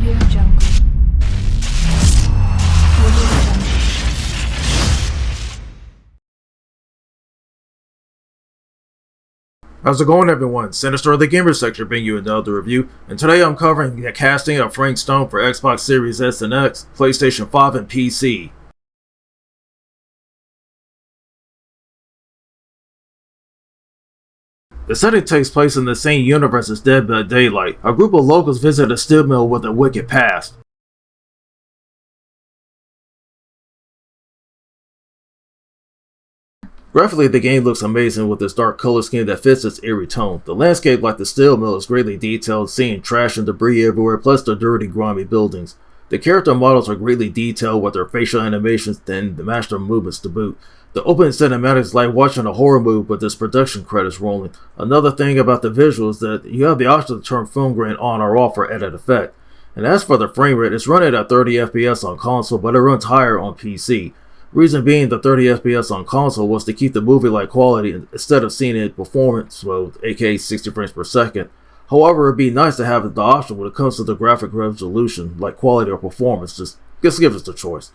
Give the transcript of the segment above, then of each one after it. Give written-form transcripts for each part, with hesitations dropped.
Audio Jungle. Audio Jungle. How's it going, everyone? Sinister the Gamer Sector bringing you another review, and today I'm covering the casting of Frank Stone for Xbox Series S and X, PlayStation 5, and PC. The setting takes place in the same universe as Dead by Daylight. A group of locals visit a steel mill with a wicked past. Graphically, the game looks amazing with its dark color scheme that fits its eerie tone. The landscape, like the steel mill, is greatly detailed, seeing trash and debris everywhere, plus the dirty, grimy buildings. The character models are greatly detailed with their facial animations and the master movements to boot. The opening cinematics is like watching a horror movie with its production credits rolling. Another thing about the visuals is that you have the option to turn film grain on or off for added effect. And as for the frame rate, it's running at 30 FPS on console, but it runs higher on PC. Reason being, the 30 FPS on console was to keep the movie-like quality instead of seeing it in performance mode, aka 60 frames per second. However, it'd be nice to have the option when it comes to the graphic resolution, like quality or performance. Just give us the choice.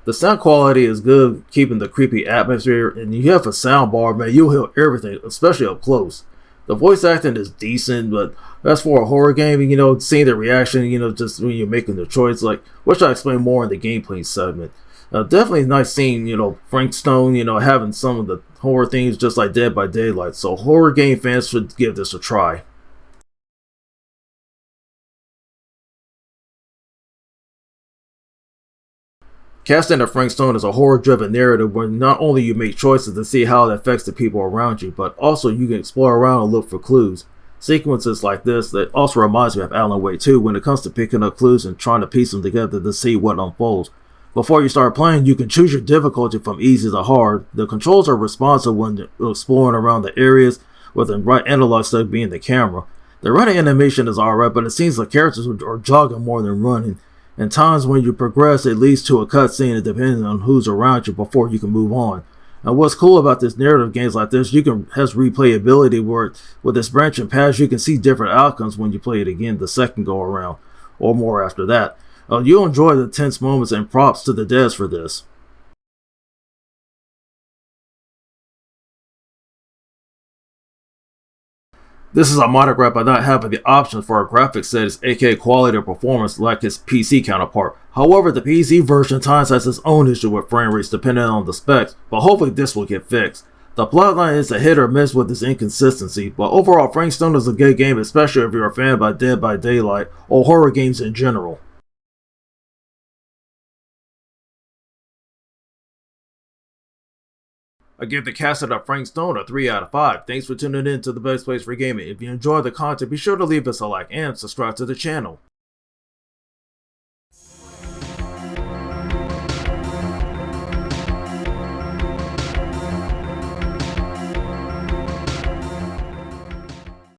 The sound quality is good, keeping the creepy atmosphere, and you have a sound bar, man, you'll hear everything, especially up close. The voice acting is decent, but as for a horror game, seeing the reaction, just when you're making the choice, which I'll explain more in the gameplay segment. Definitely nice seeing, Frank Stone, having some of the horror themes just like Dead by Daylight, so horror game fans should give this a try. Casting of Frank Stone is a horror-driven narrative where not only you make choices to see how it affects the people around you, but also you can explore around and look for clues. Sequences like this that also reminds me of Alan Wake 2 when it comes to picking up clues and trying to piece them together to see what unfolds. Before you start playing, you can choose your difficulty from easy to hard. The controls are responsive when you're exploring around the areas, with the right analog stick being the camera. The running animation is alright, but it seems like characters are jogging more than running. And times when you progress, it leads to a cutscene depending on who's around you before you can move on. And what's cool about this narrative games like this, has replayability where with this branching paths, you can see different outcomes when you play it again the second go around, or more after that. You'll enjoy the tense moments, and props to the devs for this. This is a monograph by not having the option for a graphics settings, aka quality or performance, like its PC counterpart. However, the PC version times has its own issue with frame rates depending on the specs, but hopefully this will get fixed. The plotline is a hit or miss with its inconsistency, but overall Frank Stone is a good game, especially if you're a fan of Dead by Daylight or horror games in general. I give the casting of Frank Stone a 3 out of 5. Thanks for tuning in to the best place for gaming. If you enjoyed the content, be sure to leave us a like and subscribe to the channel.